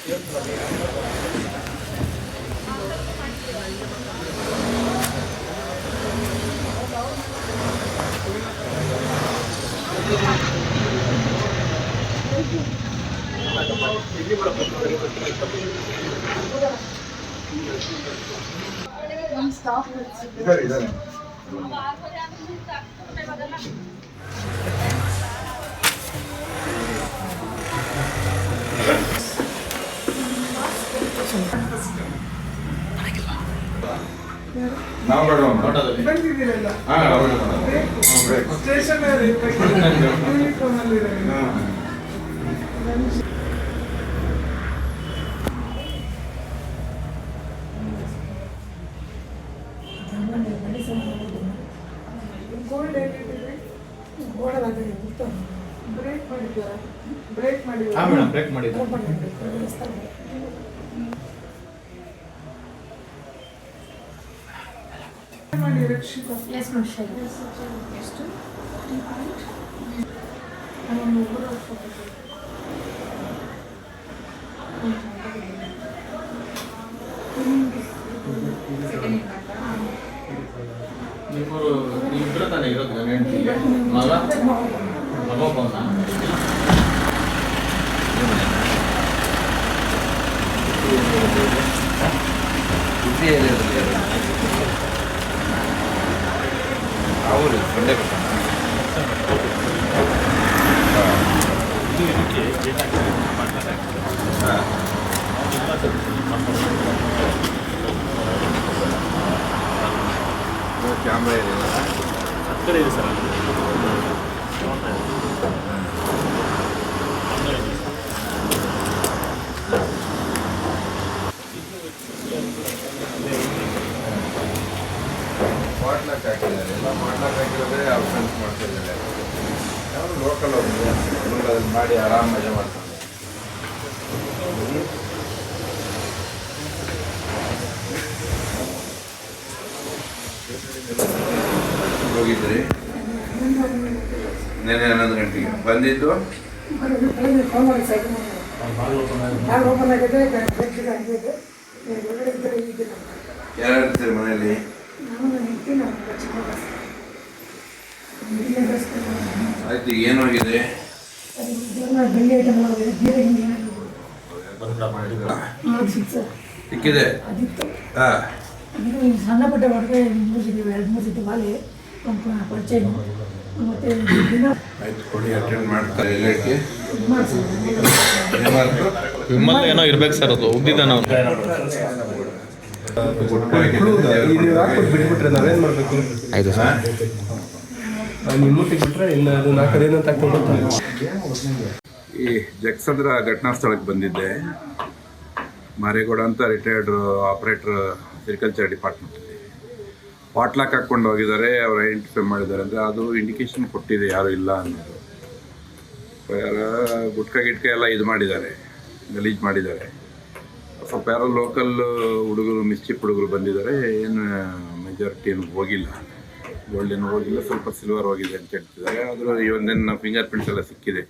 ನಾವು ಬ್ರೇಕ್ ಮಾಡಿ ರಕ್ಷಿತಾ ಎಸ್ ಮನುಷ್ಯ ಎಷ್ಟು ಇಬ್ಬರು ತಾನೇ ಇರೋದು ಹೆಂಡತಿಗೆ ಮಗ ಮಗನ ಅವರು ಸಂಡೆ ಕ್ಯಾಮ್ರಾ ಇದೆ ಹತ್ತಿರ ಇದೆ ಸರ್ ಮಾಡ್ಲಾಕ್ ಹಾಕಿದ್ದಾರೆ ಎಲ್ಲ ಮಾಡ್ಲಾಕ್ ಹಾಕಿರೋದೇ ಅವ್ರು ಫ್ರೆಂಡ್ಸ್ ಮಾಡ್ತಾ ಇದ್ದಾರೆ ಅವರು ಲೋಕಲ್ ಅವರು ಅದನ್ನು ಮಾಡಿ ಆರಾಮ ಮಜಾ ಮಾಡ್ತಾರೆ ಹೋಗಿದ್ರಿ ನೆನೆ 11 ಗಂಟೆಗೆ ಬಂದಿದ್ದು ಯಾರು ಇರ್ತೀರಿ ಮನೆಯಲ್ಲಿ ಆಯ್ತು ಈಗ ಏನಾಗಿದೆ ಸಿಕ್ಕಿದೆ ಹಾಂ ಸಣ್ಣ ಪುಟ್ಟ ಹೊರಗೆ 2-3 ಸತಿ ಬಾಲೆ ಪರಿಚಯ ಮತ್ತೆ ದಿನ ಆಯ್ತು ಕೊಡಿ ಅಟೆಂಡ್ ಮಾಡ್ತಾರೆ ಎಲ್ಲಕ್ಕೆ ವಿಮಲ್ ಏನೋ ಇರ್ಬೇಕು ಸರ್ ಅದು ಉದ್ದಿದ್ದಾನ ಬಿಟ್ಬಿಟ್ರೆ ನಾವೇನು ಮಾಡಬೇಕು? ಆಯ್ತು ಸರ್ ನಿಮ್ಮೂಟಿಗೆ ಬಿಟ್ರೆ ಇನ್ನು ಅದು 4 ದಿನ ತಗೊಂಡು ಈ ಜಗಸಂದ್ರ ಘಟನಾ ಸ್ಥಳಕ್ಕೆ ಬಂದಿದ್ದೆ. ಮಾರೇಗೌಡ ಅಂತ ರಿಟೈರ್ಡ್ ಆಪರೇಟರ್ ಅಗ್ರಿಕಲ್ಚರ್ ಡಿಪಾರ್ಟ್ಮೆಂಟಲ್ಲಿ ಪಾಟ್ಲಾಕ್ ಹಾಕ್ಕೊಂಡು ಹೋಗಿದ್ದಾರೆ. ಅವರು ಐಡೆಂಟಿಫೈ ಮಾಡಿದ್ದಾರೆ ಅಂದರೆ ಅದು ಇಂಡಿಕೇಶನ್ ಕೊಟ್ಟಿದೆ ಯಾರು ಇಲ್ಲ ಅನ್ನೋದು. ಗುಟ್ಕ ಗಿಟ್ಕ ಎಲ್ಲ ಇದು ಮಾಡಿದ್ದಾರೆ, ಗಲೀಜು ಮಾಡಿದ್ದಾರೆ. ಸ್ವಲ್ಪ ಯಾರೋ ಲೋಕಲ್ ಹುಡುಗರು ಮಿಸ್ಚಿಪ್ ಹುಡುಗರು ಬಂದಿದ್ದಾರೆ. ಏನು ಮೆಜಾರಿಟಿ ಏನು ಹೋಗಿಲ್ಲ, ಗೋಲ್ಡ್ ಏನು ಹೋಗಿಲ್ಲ, ಸ್ವಲ್ಪ ಸಿಲ್ವರ್ ಹೋಗಿದೆ ಅಂತ ಹೇಳ್ತಿದ್ದಾರೆ. ಆದರೂ ಇವೊಂದೇನು ಫಿಂಗರ್ ಪ್ರಿಂಟ್ಸ್ ಎಲ್ಲ ಸಿಕ್ಕಿದೆ,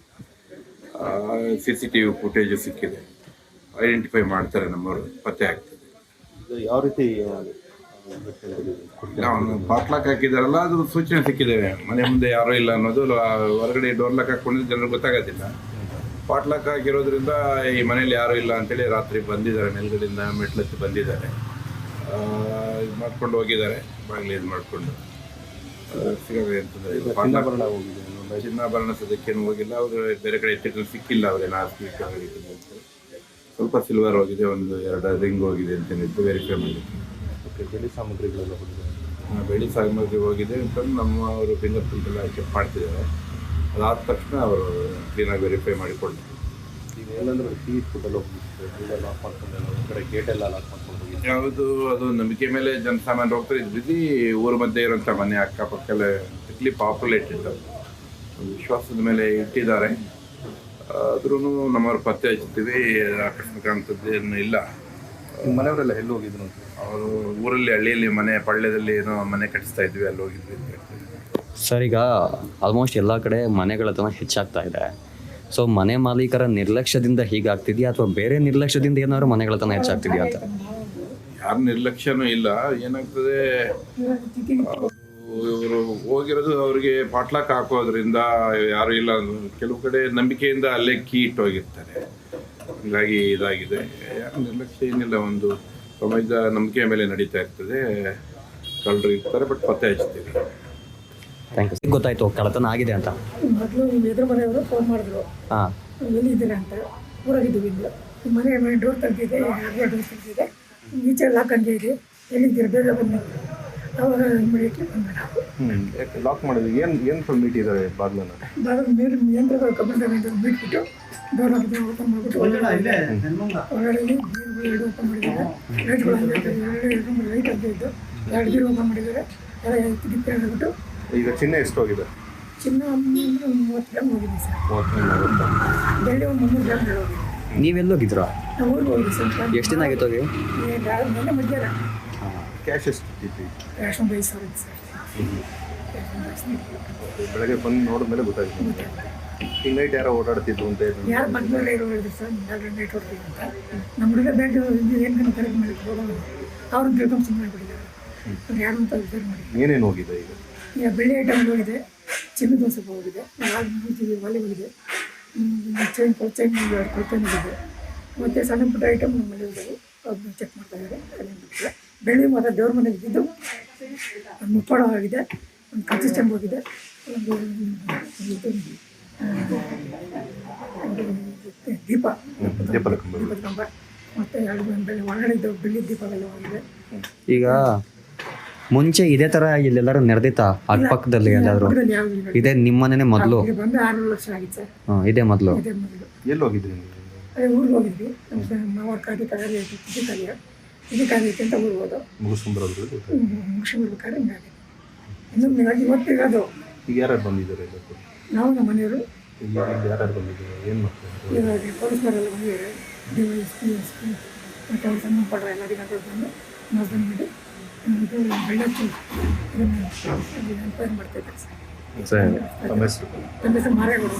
CCTV ಫುಟೇಜು ಸಿಕ್ಕಿದೆ. ಐಡೆಂಟಿಫೈ ಮಾಡ್ತಾರೆ, ನಮ್ಮವರು ಪತ್ತೆ ಆಗ್ತದೆ. ಯಾವ ರೀತಿ ಅವನು ಪಾಟ್ಲಾಕ್ ಹಾಕಿದಾರಲ್ಲ, ಅದು ಸೂಚನೆ ಸಿಕ್ಕಿದೆ ಮನೆ ಮುಂದೆ ಯಾರೂ ಇಲ್ಲ ಅನ್ನೋದು. ಹೊರಗಡೆ ಡೋರ್ ಲಾಕ್ ಹಾಕ್ಕೊಂಡಿದ್ದು ಜನರಿಗೆ ಗೊತ್ತಾಗೋದಿಲ್ಲ. ಪಾಟ್ಲಾಕ್ ಹಾಕಿರೋದ್ರಿಂದ ಈ ಮನೇಲಿ ಯಾರೂ ಇಲ್ಲ ಅಂತೇಳಿ ರಾತ್ರಿ ಬಂದಿದ್ದಾರೆ, ಮೇಲ್ಗಡೆಯಿಂದ ಮೆಟ್ಲತ್ತಿ ಬಂದಿದ್ದಾರೆ. ಇದು ಮಾಡ್ಕೊಂಡು ಹೋಗಿದ್ದಾರೆ, ಬಾಗಿಲು ಇದು ಮಾಡಿಕೊಂಡು ಸಿಗೋದು ಅಂತಂದರೆ ಚಿನ್ನಾಭರಣ ಸದ್ಯಕ್ಕೇನು ಹೋಗಿಲ್ಲ. ಅವರು ಬೇರೆ ಕಡೆ ಎತ್ತಿಟ್ಟು ಸಿಕ್ಕಿಲ್ಲ. ಅವರೇನು ಹಾಸ್ಪಿಟಲ್ ಸ್ವಲ್ಪ ಸಿಲ್ವರ್ ಹೋಗಿದೆ, 1-2 ರಿಂಗ್ ಹೋಗಿದೆ ಅಂತ ವೆರಿಫೈ ಮಾಡಿದ್ವಿ. ಬೆಳ್ಳಿ ಸಾಮಗ್ರಿಗಳೆಲ್ಲ ಬೆಳ್ಳಿ ಸಾಮಗ್ರಿ ಹೋಗಿದೆ ಅಂತಂದು ಅವರು ಫಿಂಗರ್ ಪ್ರಿಂಟ್ ಎಲ್ಲ ಚೆಕ್ ಮಾಡ್ತಿದ್ದಾರೆ. ಅದಾದ ತಕ್ಷಣ ಅವರು ಕ್ಲೀನಾಗಿ ವೆರಿಫೈ ಮಾಡಿಕೊಳ್ತಾರೆ. ಈಗ ಏನಂದ್ರೆ ಟೀ ಫುಡ್ಡೆಲ್ಲ ಹೋಗಿತ್ತು, ಲಾಕ್ ಮಾಡ್ಕೊಂಡು ಕಡೆ ಗೇಟೆಲ್ಲ ಲಾಕ್ ಮಾಡ್ಕೊಂಡು ಹೋಗಿದ್ದು. ಯಾವುದು ಅದು ನಂಬಿಕೆ ಮೇಲೆ ಜನಸಾಮಾನ್ಯರು ಹೋಗ್ತಾರೆ. ಇದ್ದಿದ್ದು ಊರ ಮಧ್ಯೆ ಇರೋಂಥ ಮನೆ ಅಕ್ಕಪಕ್ಕೆಲ್ಲ ತಿಕ್ಲಿ ಪಾಪ್ಯುಲೇಟೆಡ್, ವಿಶ್ವಾಸದ ಮೇಲೆ ಇಟ್ಟಿದ್ದಾರೆ. ಆದ್ರೂ ನಮ್ಮವ್ರು ಪತ್ತೆ ಹಚ್ತೀವಿ, ಆಕಸ್ಮಿಕ ಅಂಥದ್ದು ಏನು ಇಲ್ಲ. ಮನೆಯವರೆಲ್ಲ ಎಲ್ಲಿ ಹೋಗಿದ್ರು? ಅವರು ಊರಲ್ಲಿ ಹಳ್ಳಿಯಲ್ಲಿ ಮನೆ ಪಾಳ್ಯದಲ್ಲಿ ಏನೋ ಮನೆ ಕಟ್ಟಿಸ್ತಾ ಇದ್ವಿ, ಅಲ್ಲಿ ಹೋಗಿದ್ವಿ ಅಂತ ಹೇಳ್ತೀವಿ. ಸರ್, ಈಗ ಆಲ್ಮೋಸ್ಟ್ ಎಲ್ಲ ಕಡೆ ಮನೆಗಳ ಹತ್ರ ಹೆಚ್ಚಾಗ್ತಾ ಇದೆ. ಸೊ ಮನೆ ಮಾಲೀಕರ ನಿರ್ಲಕ್ಷ್ಯದಿಂದ ಹೀಗಾಗ್ತಿದೆಯಾ ಅಥವಾ ಬೇರೆ ನಿರ್ಲಕ್ಷ್ಯದಿಂದ ಏನಾದ್ರು ಮನೆಗಳತನ ಹೆಚ್ಚಾಗ್ತಿದೆಯಾ ಅಂತ? ಯಾರ ನಿರ್ಲಕ್ಷ್ಯನೂ ಇಲ್ಲ. ಏನಾಗ್ತದೆ, ಇವರು ಹೋಗಿರೋದು ಅವ್ರಿಗೆ ಪಾಟ್ಲಾಕ್ ಹಾಕೋದ್ರಿಂದ ಯಾರು ಇಲ್ಲ, ಕೆಲವು ಕಡೆ ನಂಬಿಕೆಯಿಂದ ಅಲ್ಲೇ ಕೀ ಇಟ್ಟೋಗಿರ್ತಾರೆ, ಹೀಗಾಗಿ ಇದಾಗಿದೆ. ಯಾರು ನಿರ್ಲಕ್ಷ್ಯ ಏನಿಲ್ಲ, ಒಂದು ಸಮಾಜದ ನಂಬಿಕೆಯ ಮೇಲೆ ನಡೀತಾ ಇರ್ತದೆ. ಕಳ್ಳರು ಇರ್ತಾರೆ, ಬಟ್ ಪತ್ತೆ ಹಚ್ತೀವಿ. Thank you. ಗೊತ್ತಾಯ್ತು ಕಳ್ಳತನ ಆಗಿದೆ ಅಂತ? ಮೊದಲು ಎದುರು ಮನೆಯವರು ಫೋನ್ ಮಾಡಿದ್ರು, ಹಾಂ, ಎಲ್ಲಿದ್ದೀರಾ ಅಂತ. ಊರಾಗಿದ್ದೀವಿ ಇಲ್ಲ, ಮನೆ ಡೋರ್ ತೆಗ್ದಿದೆ, ಡೋರ್ ತೆಗ್ದಿದೆ, ಈಚೆ ಲಾಕ್ ಹಂಗೆ ಇದೆ, ಎಲ್ಲಿದ್ದೀರಾ ಬೇಗ ಬನ್ನಿ. ಅವಾಗ ಇಮಿಡಿಯೇಟ್ಲಿ ಬಂದ ನಾವು. ಯಾಕೆ ಲಾಕ್ ಮಾಡಿದ್ವಿ? ಏನು ಮೀಟ್ ಇದ್ದಾರೆ ಬಾಗಿಲನ್ನು? ಬಾಗಿಲು ಮೇಲೆ ಯಂತ್ರ ಕಬ್ಬಂದ ಬಿಟ್ಬಿಟ್ಟು ಡೋರ್ ಹಾಕಿದ್ರೆ ಓಪನ್ ಮಾಡಿಬಿಟ್ಟು ಒಳಗಡೆ ಎರಡು ಓಪನ್ ಮಾಡಿದ್ದಾರೆ. ಲೈಟ್ಗಳು ಎರಡು ಲೈಟ್ ಅಂತ ಇದ್ದು 2 ಬೀರು ಓಪನ್ ಮಾಡಿದ್ದಾರೆ. ಎಲ್ಲ ಕಿಟಕಿ ಆಗಿಬಿಟ್ಟು. ಈಗ ಚಿನ್ನ ಎಷ್ಟು ಹೋಗಿದೆ? ಚಿನ್ನ 30 ಗ್ರಾಮ್ ಹೋಗಿದೆ ಸರ್. 30 ಬೆಳ್ಳಿ ಒಂದು 300 ಗ್ರಾಮ್ ಹೋಗಿದೆ. ನೀವೆಲ್ಲೋಗಿದ್ರಾ? ನಾವು ಊರಿಗೆ ಹೋಗಿದ್ವಿ ಸರ್. ಎಷ್ಟು ದಿನ ಆಗಿತ್ತು ಹೋಗಿ? ನೆನ್ನೆ ಮಧ್ಯಾಹ್ನ. ಕ್ಯಾಶ್ ಎಷ್ಟು ಇತ್ತು? ಕ್ಯಾಶ್ ಒಂದು 5,000 ಇತ್ತು ಸರ್. ಬೆಳಗ್ಗೆ ಬಂದು ನೋಡಿದ್ಮೇಲೆ ಗೊತ್ತಾಯ್ತು. ಈಗ ನೈಟ್ ಯಾರೋ ಓಡಾಡ್ತಿದ್ರು ಅಂತ ಹೇಳಿ ಯಾರು ಮಕ್ಕಳೆಲ್ಲ ಇರೋದು ಸರ್, ಯಾರು ನೈಟ್ ಹೊಡ್ತೀವಿ ಅಂತ. ನಮ್ಮ ಹುಡುಗ ಬ್ಯಾಂಕ್ ಏನು ಕಡೆ ಕರೆಕ್ಟ್ ಮಾಡಿ ಹೋಗೋದು, ಅವ್ರನ್ನ ತಿಳ್ಕೊಂಡು ಸುಮ್ಮನೆ ಬಿಟ್ಟಿದ್ದಾರೆ. ಯಾರು ಅಂತ ವಿಚಾರ ಮಾಡಿ. ಏನೇನು ಹೋಗಿದೆ ಈಗ? ಈಗ ಬೆಳ್ಳಿ ಐಟಮ್ ಹೋಗಿದೆ, ಚಿನ್ನದ ಸ್ವಲ್ಪ ಹೋಗಿದೆ, ಮೂರ್ತಿಗೆ ಒಲೆ ಹೋಗಿದೆ, ಚೈನ್ ಕೊಳ್ತೇನೆ, ಮತ್ತು ಸಣ್ಣ ಪುಟ್ಟ ಐಟಮ್ ನಮ್ಮಲ್ಲಿ ಹೋದವು, ಅದನ್ನ ಚೆಕ್ ಮಾಡ್ತಾ ಇದ್ದಾರೆ. ಅದೇನು ಬೆಳ್ಳಿ ಮತ್ತು ದೇವ್ರ ಮನೆಗೆ ಇದ್ದಿದ್ದು ಒಂದು ಮುಪ್ಪಳ ಆಗಿದೆ, ಒಂದು ಕನ್ಸಿಸ್ಟೆಂಟ್ ಹೋಗಿದೆ, ಒಂದು ದೀಪ ದೀಪದ ಕಂಬ, ಮತ್ತು 2 ಬೆಳ್ಳಿ ಒಳಗಡೆ ಇದ್ದ ಬೆಳ್ಳಿ ದೀಪಗಳು ಹೋಗಿದೆ. ಈಗ ಮುಂಚೆ ಇದೇ ತರ ಇಲ್ಲೆಲ್ಲರೂ ನಡೆದಿತ್ತಾ ಅಕ್ಕಪಕ್ಕದಲ್ಲಿ ಎಲ್ಲಾದ್ರು? ಇದೇ ನಿಮ್ಮನೇ ಮೊದಲು? ಬಂದು 6 ಲಕ್ಷ ಆಗಿತ್ತು ಸರ್. ಇದೇ ಮೊದಲು? ಇದೇ ಮೊದಲು. ಎಲ್ಲಿ ಹೋಗಿದ್ರಿ ನೀವು? ಅದೇ ಊರಿಗೆ ಹೋಗಿದ್ವಿ. ನಮ್ಮ ಮಾವ ಕಾರ್ಯ ಇದು ಕಾರ್ಯ ಐತೆ ಅಂತ ಊರಿಗೆ ಹೋದೋ ಮುಗಿಸ್ಕೊಂಡ್ಬರೋದು ಮುಗಿಸ್ಕೊಂಡ್ಬರ್ಬೇಕಾದ್ರೆ ಹಿಂಗಾಗಿ ಇನ್ನೊಂದು ಇವತ್ತಿರೋದು. ಈಗ ಯಾರ್ಯಾರು ಬಂದಿದ್ದಾರೆ? ನಾವು ನಮ್ಮ ಮನೆಯವರು ಈಗ ಯಾರ್ಯಾರು ಬಂದಿದ್ದಾರೆ? ಏನು ಮಾಡ್ತಾರೆ? ಇವಾಗ ಪೊಲೀಸ್ನವರೆಲ್ಲ ಬಂದಿದ್ದಾರೆ, DYSP, SP ಮತ್ತು ಅವ್ರು ಸಂಬಂಧಪಟ್ಟರೆ ಎಲ್ಲ ಅಧಿಕಾರಿಗಳು ಬಂದು ನಾವು ಬಂದುಬಿಟ್ಟು ಬೆಳ್ಳಚ್ಚು ಇದನ್ನು ಎನ್ಕ್ವೈರಿ ಮಾಡ್ತಾ ಇದ್ದಾರೆ ಸರ್. ಸರ್ ತಮ್ಮ ಹೆಸರು? ನಮ್ಮ ಹೆಸರು ಮಾರೇಗೌಡ.